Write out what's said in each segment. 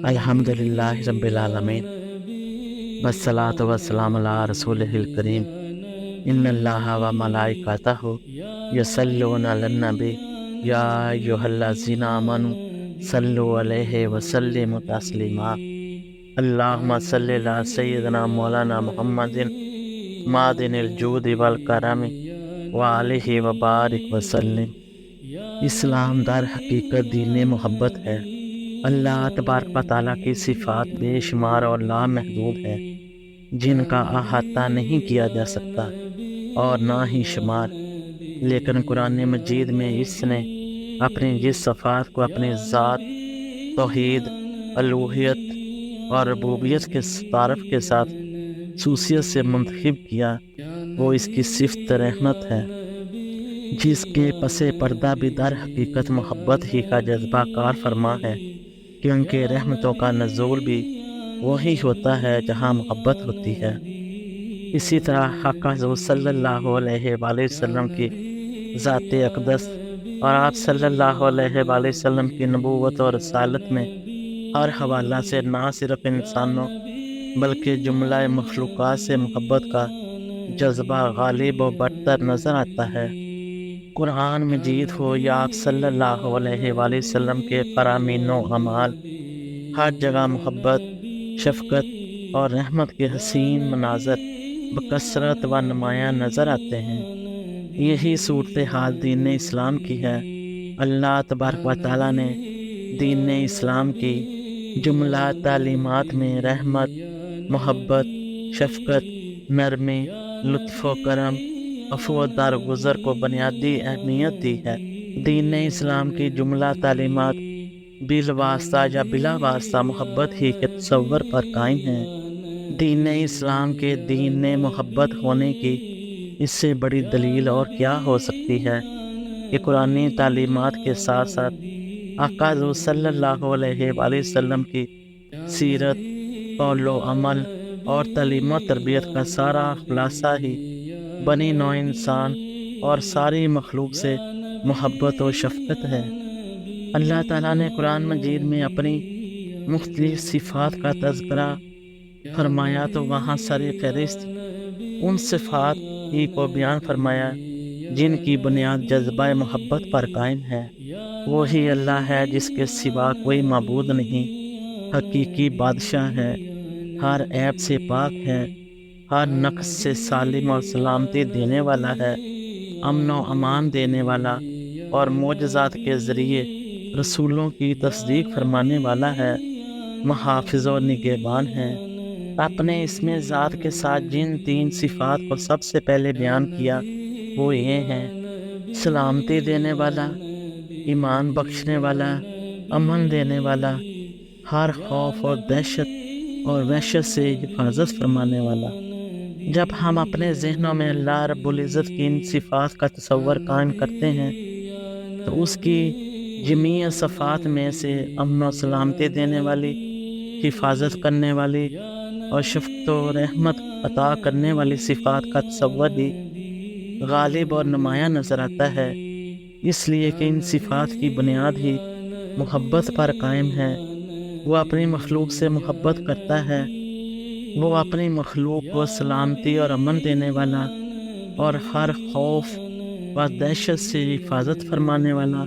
الحمدللہ رب العالمین والصلاۃ والسلام علی رسولہ الکریم ان اللہ و ملائکتہ یصلون علی النبی یا ایھا الذین آمنوا صلوا علیہ وسلموا تسلیما اللہم صلی علی سیدنا مولانا محمد معدن الجود والکرم وآلہ وبارک وسلم۔ اسلام در حقیقت دین محبت ہے۔ اللہ تبارک و تعالیٰ کی صفات بے شمار اور لامحدود ہے، جن کا احاطہ نہیں کیا جا سکتا اور نہ ہی شمار، لیکن قرآن مجید میں اس نے اپنی جس صفات کو اپنی ذات، توحید، الوہیت اور ربوبیت کے تعارف کے ساتھ خصوصیت سے منتخب کیا، وہ اس کی صفت رحمت ہے، جس کے پس پردہ بھی در حقیقت محبت ہی کا جذبہ کار فرما ہے، کیونکہ رحمتوں کا نزول بھی وہی ہوتا ہے جہاں محبت ہوتی ہے۔ اسی طرح حق حضور صلی اللہ علیہ وآلہ وسلم کی ذات اقدس اور آپ صلی اللہ علیہ وآلہ وسلم کی نبوت اور رسالت میں ہر حوالہ سے نہ صرف انسانوں بلکہ جملہ مخلوقات سے محبت کا جذبہ غالب و برتر نظر آتا ہے۔ قرآن مجید ہو یا آپ صلی اللہ علیہ وآلہ وسلم کے فرامین و اعمال، ہر جگہ محبت، شفقت اور رحمت کے حسین مناظر بکثرت و نمایاں نظر آتے ہیں۔ یہی صورتحال دین اسلام کی ہے۔ اللہ تبارک و تعالیٰ نے دین اسلام کی جملہ تعلیمات میں رحمت، محبت، شفقت، نرمی، لطف و کرم، عفو و درگزر کو بنیادی اہمیت دی ہے۔ دین اسلام کی جملہ تعلیمات بالواسطہ یا بلا واسطہ محبت ہی کے تصور پر قائم ہیں۔ دین اسلام کے دین محبت ہونے کی اس سے بڑی دلیل اور کیا ہو سکتی ہے کہ قرآنی تعلیمات کے ساتھ ساتھ آقا حضور صلی اللہ علیہ وآلہ وسلم کی سیرت، قول و عمل اور تعلیم و تربیت کا سارا خلاصہ ہی بنی نوع انسان اور ساری مخلوق سے محبت و شفقت ہے۔ اللہ تعالیٰ نے قرآن مجید میں اپنی مختلف صفات کا تذکرہ فرمایا تو وہاں سر فہرست ان صفات ہی کو بیان فرمایا جن کی بنیاد جذبہ محبت پر قائم ہے۔ وہی اللہ ہے جس کے سوا کوئی معبود نہیں، حقیقی بادشاہ ہے، ہر عیب سے پاک ہے، ہر نقص سے سالم اور سلامتی دینے والا ہے، امن و امان دینے والا اور معجزات کے ذریعے رسولوں کی تصدیق فرمانے والا ہے، محافظ و نگہبان ہے۔ اپنے اسم ذات کے ساتھ جن تین صفات کو سب سے پہلے بیان کیا وہ یہ ہیں: سلامتی دینے والا، ایمان بخشنے والا، امن دینے والا، ہر خوف اور دہشت اور وحشت سے حفاظت فرمانے والا۔ جب ہم اپنے ذہنوں میں اللہ رب العزت کی ان صفات کا تصور قائم کرتے ہیں تو اس کی جمیع صفات میں سے امن و سلامتی دینے والی، حفاظت کرنے والی اور شفقت و رحمت عطا کرنے والی صفات کا تصور بھی غالب اور نمایاں نظر آتا ہے، اس لیے کہ ان صفات کی بنیاد ہی محبت پر قائم ہے۔ وہ اپنی مخلوق سے محبت کرتا ہے، وہ اپنی مخلوق کو سلامتی اور امن دینے والا اور ہر خوف و دہشت سے حفاظت فرمانے والا۔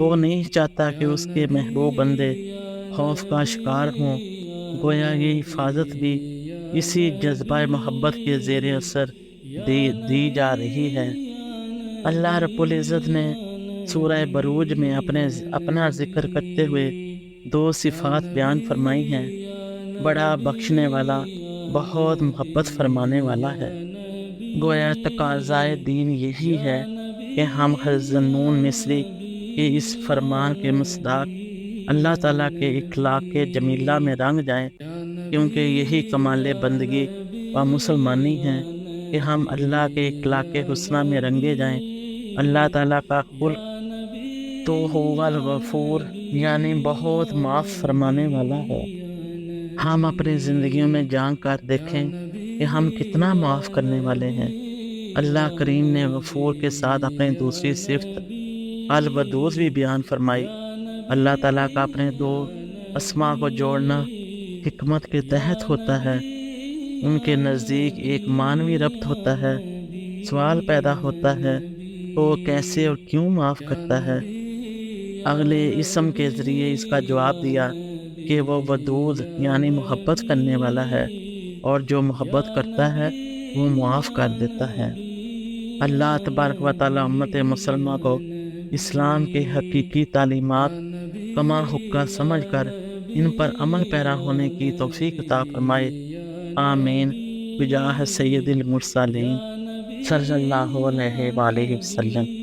وہ نہیں چاہتا کہ اس کے محبوب بندے خوف کا شکار ہوں، گویا یہ حفاظت بھی اسی جذبہ محبت کے زیر اثر دی جا رہی ہے۔ اللہ رب العزت نے سورہ بروج میں اپنا ذکر کرتے ہوئے دو صفات بیان فرمائی ہیں: بڑا بخشنے والا، بہت محبت فرمانے والا ہے۔ گویا تقاضائے دین یہی ہے کہ ہم حضرت نون مصری کے اس فرمان کے مصداق اللہ تعالیٰ کے اخلاق جمیلہ میں رنگ جائیں، کیونکہ یہی کمال بندگی و مسلمانی ہے کہ ہم اللہ کے اخلاق حسنہ میں رنگے جائیں۔ اللہ تعالیٰ کا خلق تو هو الغفور یعنی بہت معاف فرمانے والا ہے۔ ہم اپنی زندگیوں میں جان کر دیکھیں کہ ہم کتنا معاف کرنے والے ہیں۔ اللہ کریم نے غفور کے ساتھ اپنی دوسری صفت الودود بھی بیان فرمائی۔ اللہ تعالیٰ کا اپنے دو اسما کو جوڑنا حکمت کے تحت ہوتا ہے۔ ان کے نزدیک ایک معنوی ربط ہوتا ہے۔ سوال پیدا ہوتا ہے تو وہ کیسے اور کیوں معاف کرتا ہے؟ اگلے اسم کے ذریعے اس کا جواب دیا کہ وہ ودود یعنی محبت کرنے والا ہے، اور جو محبت کرتا ہے وہ معاف کر دیتا ہے۔ اللہ تبارک و تعالی امت مسلمہ کو اسلام کے حقیقی تعلیمات کما حقہ سمجھ کر ان پر عمل پیرا ہونے کی توفیق عطا فرمائے، آمین، بجاہ سید المرسلین صلی اللہ علیہ وآلہ وسلم۔